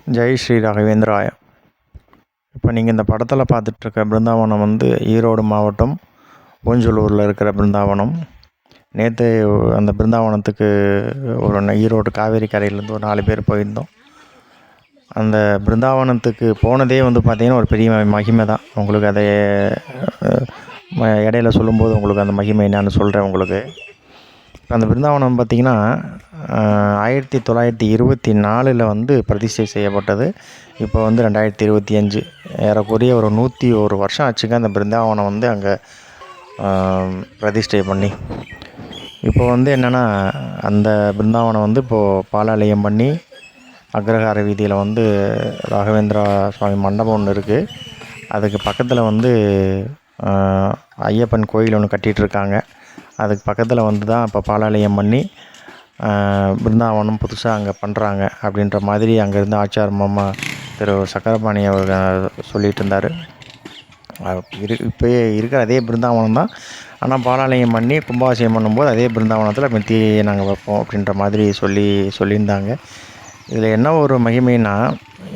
ஜெய் ஸ்ரீ ராகவேந்திராய. இப்போ நீங்கள் இந்த படத்தில் பார்த்துட்ருக்க பிருந்தாவனம் வந்து ஈரோடு மாவட்டம் ஊஞ்சலூரில் இருக்கிற பிருந்தாவனம். நேற்று அந்த பிருந்தாவனத்துக்கு ஈரோடு காவேரி கரையிலேருந்து ஒரு 4 பேர் போயிருந்தோம். அந்த பிருந்தாவனத்துக்கு போனதே வந்து பார்த்திங்கன்னா ஒரு பெரிய மகிமை தான். உங்களுக்கு அதை இடையில சொல்லும்போது உங்களுக்கு அந்த மகிமை என்னான்னு சொல்கிறேன் உங்களுக்கு. அந்த பிருந்தாவனம் பார்த்திங்கன்னா 1924 வந்து பிரதிஷ்டை செய்யப்பட்டது. இப்போ வந்து 2025 ஏறக்குறைய ஒரு 101 வருஷம் ஆச்சுங்க அந்த பிருந்தாவனம் வந்து அங்கே பிரதிஷ்டை பண்ணி. இப்போ வந்து என்னென்னா அந்த பிருந்தாவனம் வந்து இப்போது பாலாலயம் பண்ணி அக்ரஹார வீதியில் வந்து ராகவேந்திரா சுவாமி மண்டபம் ஒன்று இருக்குது. அதுக்கு பக்கத்தில் வந்து ஐயப்பன் கோயில் ஒன்று கட்டிகிட்ருக்காங்க. அதுக்கு பக்கத்தில் வந்து தான் இப்போ பாலாலயம் பண்ணி பிருந்தாவனம் புதுசாக அங்கே பண்ணுறாங்க அப்படின்ற மாதிரி அங்கேருந்து ஆச்சார் மாமா திரு சக்கரபாணி அவர் சொல்லிகிட்டு இருந்தார். இப்போ இருக்கிற அதே பிருந்தாவனம் தான், ஆனால் பாலாலயம் பண்ணி கும்பாபிஷேகம் பண்ணும்போது அதே பிருந்தாவனத்தில் மெத்தி நாங்கள் வைப்போம் அப்படின்ற மாதிரி சொல்லியிருந்தாங்க. இதில் என்ன ஒரு மகிமைன்னா,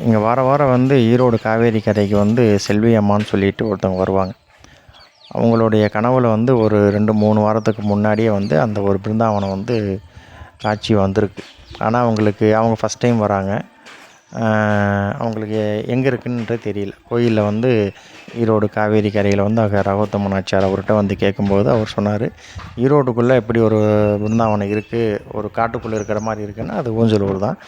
இங்கே வாரம் வந்து ஈரோடு காவேரி கரைக்கு வந்து செல்வி அம்மான்னு சொல்லிட்டு ஒருத்தவங்க வருவாங்க. அவங்களுடைய கனவில் வந்து ஒரு 2-3 வாரத்துக்கு முன்னாடியே வந்து அந்த ஒரு பிருந்தாவனம் வந்து காட்சி வந்திருக்கு. ஆனால் அவங்க ஃபஸ்ட் டைம் வராங்க. அவங்களுக்கு எங்கே இருக்குன்றது தெரியல. கோயிலில் வந்து ஈரோடு காவேரி கரையில் வந்து ரகோத்தம நாச்சியார் அவர்கிட்ட வந்து கேட்கும்போது அவர் சொன்னார், ஈரோடுக்குள்ளே எப்படி ஒரு பிருந்தாவனம் இருக்குது, ஒரு காட்டுக்குள்ளே இருக்கிற மாதிரி இருக்குன்னா அது ஊஞ்சலூர் தான்,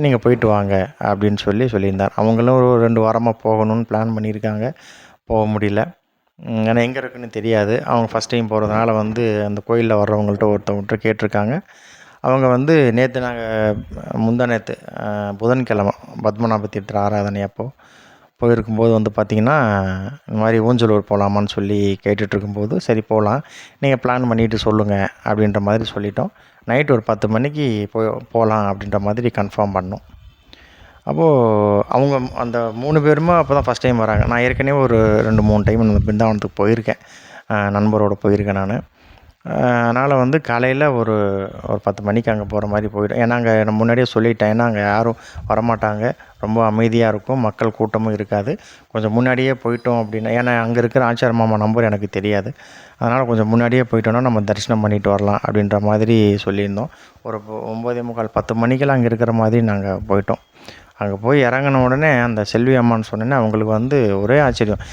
நீங்கள் போயிட்டு வாங்க அப்படின்னு சொல்லியிருந்தார். அவங்களும் ஒரு 2 வாரமாக போகணும்னு பிளான் பண்ணியிருக்காங்க, போக முடியல. ஏன்னா எங்கே இருக்குன்னு தெரியாது. அவங்க ஃபஸ்ட் டைம் போகிறதுனால வந்து அந்த கோயிலில் வர்றவங்கள்ட்ட ஒருத்தவங்கள்ட்ட கேட்டிருக்காங்க. அவங்க வந்து முந்தாநேற்று புதன்கிழமை பத்மநாப தீர்த்தர் ஆராதனை அப்போது போயிருக்கும்போது வந்து பார்த்திங்கன்னா, இந்த மாதிரி ஊஞ்சலூர் போகலாமான்னு சொல்லி கேட்டுட்ருக்கும்போது, சரி போகலாம், நீங்கள் பிளான் பண்ணிவிட்டு சொல்லுங்கள் அப்படின்ற மாதிரி சொல்லிட்டோம். நைட்டு ஒரு 10 மணிக்கு போகலாம் அப்படின்ற மாதிரி கன்ஃபார்ம் பண்ணோம். அப்போது அவங்க அந்த 3 பேருமே அப்போ தான் ஃபஸ்ட் டைம் வராங்க. நான் ஏற்கனவே ஒரு 2-3 டைம் அந்த பிருந்தாவனத்துக்கு போயிருக்கேன், நண்பரோடு போயிருக்கேன் நான். அதனால் வந்து காலையில் ஒரு 10 மணிக்கு அங்கே போகிற மாதிரி போயிடும். ஏன்னா அங்கே நான் முன்னாடியே சொல்லிட்டேன், ஏன்னா அங்கே யாரும் வரமாட்டாங்க, ரொம்ப அமைதியாக இருக்கும், மக்கள் கூட்டமும் இருக்காது. கொஞ்சம் முன்னாடியே போயிட்டோம் அப்படின்னா, ஏன்னா அங்கே இருக்கிற ஆச்சார மாமா நம்பர் எனக்கு தெரியாது, அதனால் கொஞ்சம் முன்னாடியே போயிட்டோன்னா நம்ம தரிசனம் பண்ணிட்டு வரலாம் அப்படின்ற மாதிரி சொல்லியிருந்தோம். ஒரு 9:45 10 மணிக்கெல்லாம் அங்கே இருக்கிற மாதிரி நாங்கள் போயிட்டோம். அங்கே போய் இறங்கின உடனே அந்த செல்வி அம்மான்னு சொன்னேன்னே அவங்களுக்கு வந்து ஒரே ஆச்சரியம்.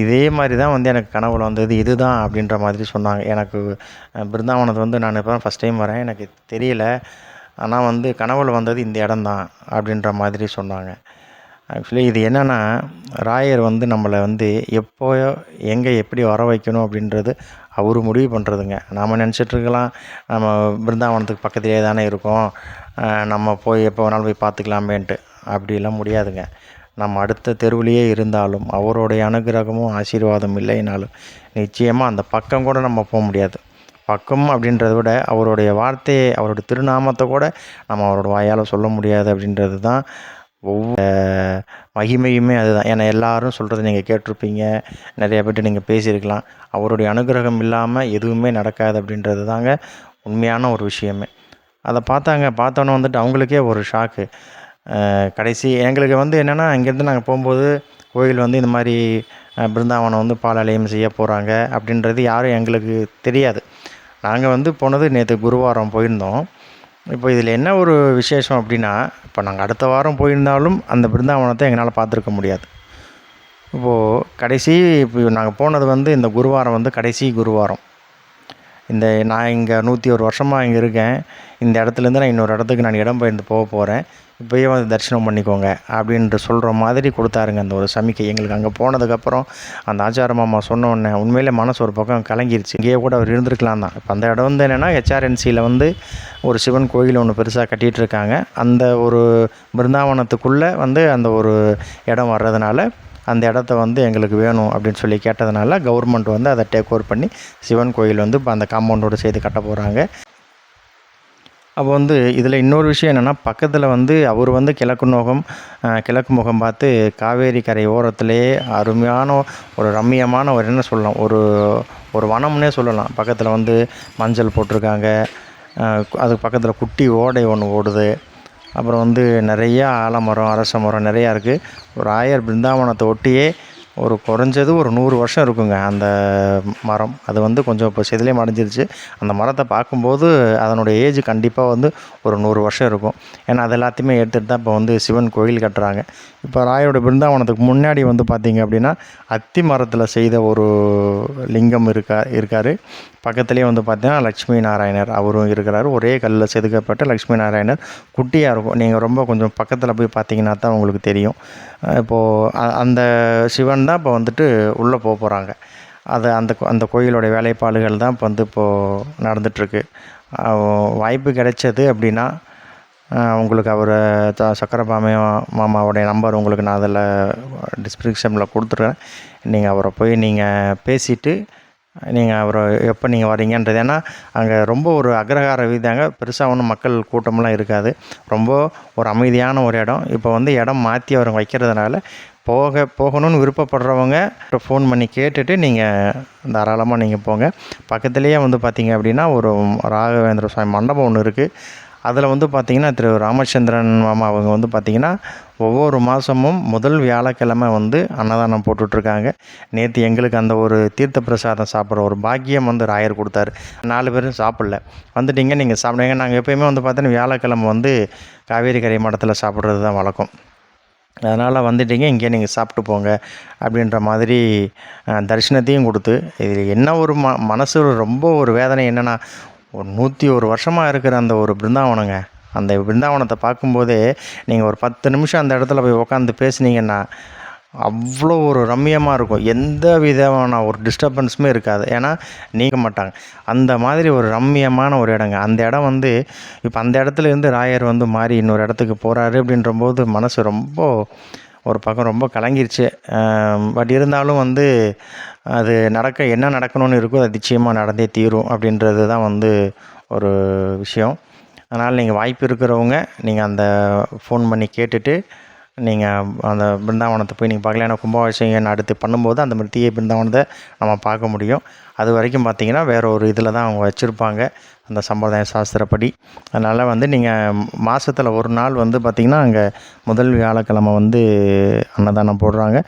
இதே மாதிரி தான் வந்து எனக்கு கனவுல வந்தது, இதுதான் அப்படின்ற மாதிரி சொன்னாங்க. எனக்கு பிருந்தாவனத்தை வந்து நான் இப்போ தான் ஃபஸ்ட் டைம் வரேன், எனக்கு தெரியல, ஆனால் வந்து கனவுல வந்தது இந்த இடம்தான் அப்படின்ற மாதிரி சொன்னாங்க. ஆக்சுவலி இது என்னென்னா, ராயர் வந்து நம்மளை வந்து எப்போ எங்கே எப்படி வர வைக்கணும் அப்படின்றது அவர் முடிவு பண்ணுறதுங்க. நாம் நினச்சிட்ருக்கலாம் நம்ம பிருந்தாவனத்துக்கு பக்கத்திலே தானே இருக்கோம், நம்ம போய் எப்போ வேணாலும் போய் பார்த்துக்கலாமேன்ட்டு. அப்படிலாம் முடியாதுங்க. நம்ம அடுத்த தெருவிலேயே இருந்தாலும் அவருடைய அனுகிரகமும் ஆசீர்வாதம் இல்லைனாலும் நிச்சயமாக அந்த பக்கம் கூட நம்ம போக முடியாது. பக்கம் அப்படின்றத விட அவருடைய வார்த்தையை, அவருடைய திருநாமத்தை கூட நம்ம அவரோட வாயால் சொல்ல முடியாது அப்படின்றது தான் ஒவ்வொரு மகிமையுமே அதுதான். ஏன்னா எல்லாரும் சொல்கிறத நீங்கள் கேட்டிருப்பீங்க, நிறையா பேர்ட்டு நீங்கள் பேசியிருக்கலாம். அவருடைய அனுகிரகம் இல்லாமல் எதுவுமே நடக்காது அப்படின்றது தாங்க உண்மையான ஒரு விஷயமே. அதை பார்த்தோன்னே வந்துட்டு அவங்களுக்கே ஒரு ஷாக்கு. கடைசி எங்களுக்கு வந்து என்னென்னா, இங்கேருந்து நாங்கள் போகும்போது கோயில் வந்து இந்த மாதிரி பிருந்தாவனம் வந்து பாலாலயம் செய்ய போகிறாங்க அப்படின்றது யாரும் எங்களுக்கு தெரியாது. நாங்கள் வந்து போனது நேற்று குருவாரம் போயிருந்தோம். இப்போ இதில் என்ன ஒரு விசேஷம் அப்படின்னா, இப்போ நாங்கள் அடுத்த வாரம் போயிருந்தாலும் அந்த பிருந்தாவனத்தை எங்களால் பார்த்துருக்க முடியாது. இப்போது இப்போ நாங்கள் போனது வந்து இந்த குருவாரம் வந்து கடைசி குருவாரம். நான் இங்கே 101 வருஷமாக இங்கே இருக்கேன். இந்த இடத்துலேருந்து நான் இன்னொரு இடத்துக்கு நான் இடம்பெயர்ந்து போகிறேன், இப்போயே வந்து தரிசனம் பண்ணிக்கோங்க அப்படின்ட்டு சொல்கிற மாதிரி கொடுத்தாருங்க அந்த ஒரு சமிக்கை எங்களுக்கு. அங்கே போனதுக்கப்புறம் அந்த ஆச்சார மாமா சொன்ன உடனே உண்மையிலே மனசு ஒரு பக்கம் கலங்கிருச்சு. இங்கேயே கூட அவர் இருந்திருக்கலாம் தான். இப்போ அந்த இடம் வந்து என்னென்னா, HRNCயில் வந்து ஒரு சிவன் கோயில் ஒன்று பெருசாக கட்டிகிட்டு இருக்காங்க. அந்த ஒரு பிருந்தாவனத்துக்குள்ளே வந்து அந்த ஒரு இடம் வர்றதுனால அந்த இடத்த வந்து எங்களுக்கு வேணும் அப்படின்னு சொல்லி கேட்டதுனால கவர்மெண்ட் வந்து அதை டேக் ஓவர் பண்ணி சிவன் கோயில் வந்து இப்போ அந்த காம்பவுண்டோடு சேர்த்து கட்ட போகிறாங்க. அப்போ வந்து இதில் இன்னொரு விஷயம் என்னென்னா, பக்கத்தில் வந்து அவர் வந்து கிழக்கு முகம் பார்த்து காவேரி கரை ஓரத்துலேயே அருமையான ஒரு ரம்மியமான ஒரு என்ன சொல்லலாம், ஒரு வனம்னே சொல்லலாம். பக்கத்தில் வந்து மஞ்சள் போட்டிருக்காங்க, அதுக்கு பக்கத்தில் குட்டி ஓடை ஒன்று ஓடுது. அப்புறம் வந்து நிறையா ஆலமரம், அரச மரம் நிறையா இருக்குது. ராயர் பிருந்தாவனத்தை ஒட்டியே ஒரு குறைஞ்சது ஒரு 100 வருஷம் இருக்குங்க அந்த மரம். அது வந்து கொஞ்சம் இப்போ சிதிலம் அடைஞ்சிருச்சு. அந்த மரத்தை பார்க்கும்போது அதனுடைய ஏஜ் கண்டிப்பாக வந்து ஒரு 100 வருஷம் இருக்கும். ஏன்னா அது எல்லாத்தையுமே எடுத்துகிட்டு தான் இப்போ வந்து சிவன் கோயில் கட்டுறாங்க. இப்போ ராயரோட பிருந்தாவனத்துக்கு முன்னாடி வந்து பார்த்திங்க அப்படின்னா அத்தி மரத்தில் செய்த ஒரு லிங்கம் இருக்கார். பக்கத்துலேயே வந்து பார்த்திங்கன்னா லக்ஷ்மி நாராயணர் அவரும் இருக்கிறாரு. ஒரே கல்லில் செதுக்கப்பட்ட லக்ஷ்மி நாராயணர் குட்டியாக இருக்கும். நீங்கள் ரொம்ப கொஞ்சம் பக்கத்தில் போய் பார்த்தீங்கன்னா தான் உங்களுக்கு தெரியும். இப்போது அந்த சிவன் தான் இப்போ வந்துட்டு உள்ளே போகிறாங்க. அது அந்த கோயிலோடைய வேலைப்பாடுகள் தான் இப்போ வந்து இப்போது நடந்துகிட்ருக்கு. வாய்ப்பு கிடைச்சது அப்படின்னா உங்களுக்கு அவர் சக்கரபாணி மாமாவுடைய நம்பர் உங்களுக்கு நான் அதில் டிஸ்கிரிப்ஷனில் கொடுத்துருக்கேன். நீங்கள் அவரை போய் நீங்கள் பேசிவிட்டு நீங்கள் அவரை எப்போ நீங்கள் வரீங்கன்றது. ஏன்னா அங்கே ரொம்ப ஒரு அக்ரஹார வீதாங்க, பெருசாக ஒன்றும் மக்கள் கூட்டமெல்லாம் இருக்காது. ரொம்ப ஒரு அமைதியான ஒரு இடம். இப்போ வந்து இடம் மாற்றி அவர் வைக்கிறதுனால போகணும்னு விருப்பப்படுறவங்க ஃபோன் பண்ணி கேட்டுட்டு நீங்கள் தாராளமாக நீங்கள் போங்க. பக்கத்துலேயே வந்து பார்த்திங்க அப்படின்னா ஒரு ராகவேந்திர சுவாமி மண்டபம் ஒன்று இருக்குது. அதில் வந்து பார்த்திங்கன்னா திரு ராமச்சந்திரன் மாமா அவங்க வந்து பார்த்திங்கன்னா ஒவ்வொரு மாதமும் முதல் வியாழக்கிழமை வந்து அன்னதானம் போட்டுட்ருக்காங்க. நேற்று எங்களுக்கு அந்த ஒரு தீர்த்த பிரசாதம் சாப்பிட்ற ஒரு பாக்கியம் வந்து ராயர் கொடுத்தாரு. 4 பேரும் சாப்பிடல, வந்துட்டிங்க நீங்கள் சாப்பிடுங்க. நாங்கள் எப்போயுமே வந்து பார்த்தீங்கன்னா வியாழக்கிழமை வந்து காவேரி கரை மடத்தில் சாப்பிட்றது தான் வழக்கம். அதனால் வந்துட்டிங்க, இங்கே நீங்கள் சாப்பிட்டு போங்க அப்படின்ற மாதிரி தரிசனத்தையும் கொடுத்து, இதில் என்ன ஒரு மனசு ரொம்ப ஒரு வேதனை என்னென்னா, ஒரு 101 வருஷமாக இருக்கிற அந்த ஒரு பிருந்தாவனங்க. அந்த பிருந்தாவனத்தை பார்க்கும்போதே நீங்கள் ஒரு 10 நிமிஷம் அந்த இடத்துல போய் உட்காந்து பேசுனீங்கன்னா அவ்வளோ ஒரு ரம்மியமாக இருக்கும். எந்த விதமான ஒரு டிஸ்டர்பன்ஸுமே இருக்காது. ஏன்னா நீக்க மாட்டாங்க. அந்த மாதிரி ஒரு ரம்மியமான ஒரு இடங்க. அந்த இடம் வந்து இப்போ அந்த இடத்துலேருந்து ராயர் வந்து மாறி இன்னொரு இடத்துக்கு போகிறாரு அப்படின்றபோது மனசு ரொம்ப ஒரு பக்கம் ரொம்ப கலங்கிருச்சு. பட் இருந்தாலும் வந்து அது என்ன நடக்கணும்னு இருக்கோ அது நிச்சயமாக நடந்தே தீரும் அப்படின்றது தான் வந்து ஒரு விஷயம். அதனால் நீங்கள் வாய்ப்பு இருக்கிறவங்க நீங்கள் அந்த ஃபோன் பண்ணி கேட்டுட்டு நீங்கள் அந்த பிருந்தாவனத்தை போய் நீங்கள் பார்க்கலாம். ஏன்னா கும்பாபிஷேகம் அடுத்து பண்ணும்போது அந்த மாதிரி தீய பிருந்தாவனத்தை நம்ம பார்க்க முடியும். அது வரைக்கும் பார்த்திங்கன்னா வேறு ஒரு இதில் தான் அவங்க வச்சுருப்பாங்க அந்த சம்பிரதாய சாஸ்திரப்படி. அதனால் வந்து நீங்கள் மாதத்தில் ஒரு நாள் வந்து பார்த்திங்கன்னா அங்கே முதல் வியாழக்கிழமை வந்து அன்னதானம் போடுறாங்க.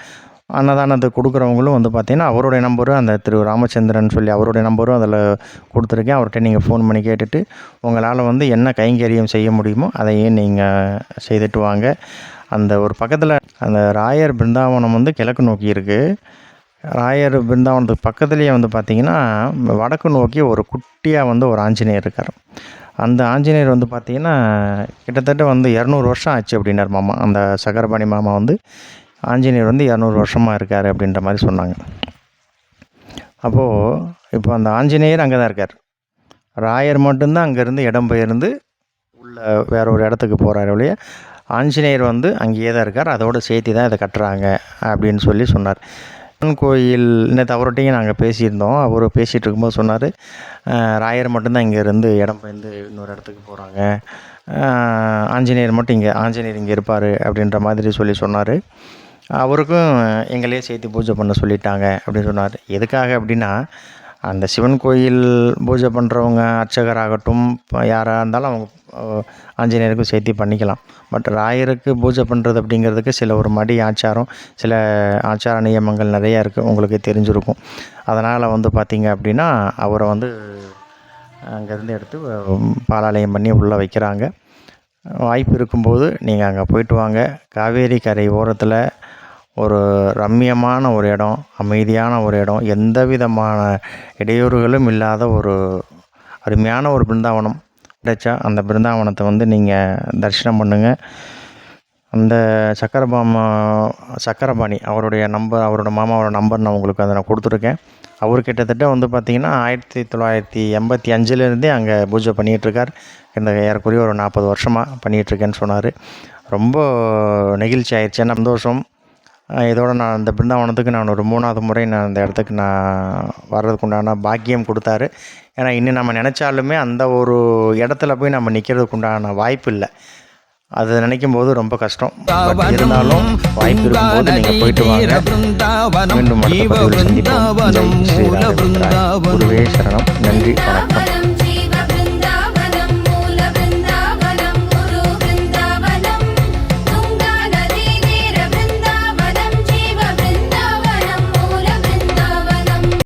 அன்னதானத்துக்கு கொடுக்குறவங்களும் வந்து பார்த்திங்கன்னா அவருடைய நம்பரும் அந்த திரு ராமச்சந்திரன் சொல்லி அவருடைய நம்பரும் அதில் கொடுத்துருக்கேன். அவர்கிட்ட நீங்கள் ஃபோன் பண்ணி கேட்டுட்டு உங்களால் வந்து என்ன கைங்கரியம் செய்ய முடியுமோ அதையும் நீங்கள் செய்துட்டு வாங்க. அந்த ஒரு பக்கத்தில் அந்த ராயர் பிருந்தாவனம் வந்து கிழக்கு நோக்கி இருக்குது. ராயர் பிருந்தாவனத்துக்கு பக்கத்துலேயே வந்து பார்த்திங்கன்னா வடக்கு நோக்கி ஒரு குட்டியாக வந்து ஒரு ஆஞ்சநேயர் இருக்கார். அந்த ஆஞ்சநேயர் வந்து பார்த்திங்கன்னா கிட்டத்தட்ட வந்து 200 வருஷம் ஆச்சு அப்படின்னார் மாமா. அந்த சக்கரபாணி மாமா வந்து ஆஞ்சநேயர் வந்து 200 வருஷமாக இருக்கார் அப்படின்ற மாதிரி சொன்னாங்க. அப்போது இப்போ அந்த ஆஞ்சநேயர் அங்கே தான் இருக்கார். ராயர் மட்டும்தான் அங்கேருந்து இடம் பெயர்ந்து உள்ள வேற ஒரு இடத்துக்கு போகிறார் ஒழிய ஆஞ்சநேயர் வந்து அங்கேயே தான் இருக்கார். அதோடு சேர்த்து தான் இதை கட்டுறாங்க அப்படின்னு சொல்லி சொன்னார். கோயில் நேற்று அவர்கிட்டையும் நாங்கள் பேசியிருந்தோம். அவர் பேசிகிட்டு இருக்கும்போது சொன்னார், ராயர் மட்டும்தான் இங்கேருந்து இடம் பெயர்ந்து இன்னொரு இடத்துக்கு போகிறாங்க, ஆஞ்சநேயர் இங்கே இருப்பார் அப்படின்ற மாதிரி சொன்னார். அவருக்கும் எங்களையே சேர்த்து பூஜை பண்ண சொல்லிட்டாங்க அப்படின்னு சொன்னார். எதுக்காக அப்படின்னா அந்த சிவன் கோயில் பூஜை பண்ணுறவங்க அர்ச்சகராகட்டும் யாராக இருந்தாலும் அவங்க ஆஞ்சநேயருக்கும் சேர்த்து பண்ணிக்கலாம். பட் ராயருக்கு பூஜை பண்ணுறது அப்படிங்கிறதுக்கு சில ஒரு ஆச்சாரம், சில ஆச்சார நியமங்கள் நிறையா இருக்குது, உங்களுக்கு தெரிஞ்சிருக்கும். அதனால் வந்து பார்த்திங்க அப்படின்னா அவரை வந்து அங்கேருந்து எடுத்து பாலாலயம் பண்ணி உள்ளே வைக்கிறாங்க. வாய்ப்பு இருக்கும்போது நீங்கள் அங்கே போயிட்டு வாங்க. காவேரி கரை ஓரத்தில் ஒரு ரம்மியமான ஒரு இடம், அமைதியான ஒரு இடம், எந்த விதமான இடையூறுகளும் இல்லாத ஒரு அருமையான ஒரு பிருந்தாவனம் கிடைச்சா அந்த பிருந்தாவனத்தை வந்து நீங்கள் தரிசனம் பண்ணுங்கள். அந்த சக்கரபாணி அவருடைய அவரோட மாமாவோட நம்பர் நான் உங்களுக்கு அதை நான் கொடுத்துருக்கேன். அவர் கிட்டத்தட்ட வந்து பார்த்திங்கன்னா 1985 அங்கே பூஜை பண்ணிகிட்ருக்கார். இந்த ஏறக்குறைய ஒரு 40 வருஷமாக பண்ணிகிட்ருக்கேன்னு சொன்னார். ரொம்ப நெகிழ்ச்சி ஆயிடுச்சு. என்ன சந்தோஷம். இதோட நான் அந்த பிருந்தாவனத்துக்கு நான் ஒரு 3வது முறை நான் அந்த இடத்துக்கு நான் வர்றதுக்கு உண்டான பாக்கியம் கொடுத்தாரு. ஏன்னா இன்னும் நம்ம நினச்சாலுமே அந்த ஒரு இடத்துல போய் நம்ம நிற்கிறதுக்கு உண்டான வாய்ப்பு இல்லை. அது நினைக்கும் போது ரொம்ப கஷ்டம். இருந்தாலும் வாய்ப்பு இருக்கும்போது நீங்கள் போயிட்டு வாங்க. மீண்டும் அடுத்த பதிவில் சந்திப்போம். ஜெய் ஸ்ரீ ராகவேந்திரா. குருவே சரணம். நன்றி, வணக்கம்.